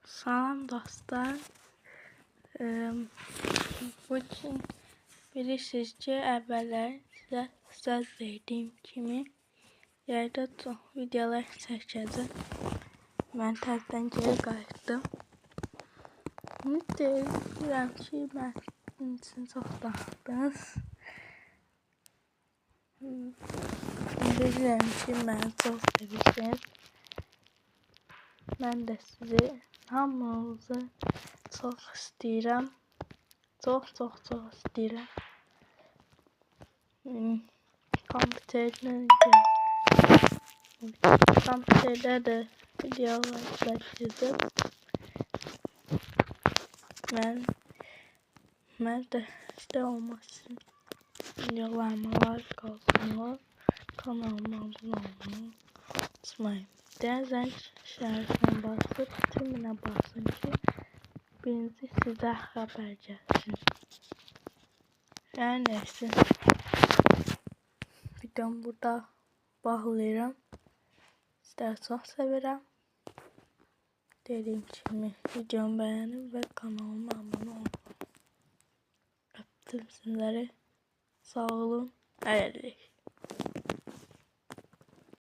Salam dostlar. Bugün bilirsiniz ki əvvəllər sizə söz verdiyim kimi yayda çox videolar çəkəcəm. Mən təzədən geri qayıtdım. Deyirəm ki, mənim üçün çox darıxdınız. Bilirəm ki, məni çox sevirsiniz. Mən də sizi hamınızı çox istəyirəm. Çox istəyirəm. Kompüterdə də videolar çəkirdim. Mən də sizdə olmaq üçün videolarıma like qalsınlar. Kanalıma abunə olmayı unutmayın. Zəng işarəsine basıp tümüne basın ki birinci sizə xəbər gəlsin. Yəni neyse. Videomu burada bağlayıram. Sizləri çox sevirəm. Dediyim kimi videomu bəyənin və kanalıma abunə olun. Öptüm sizləri. Sağ olun. Hələlik.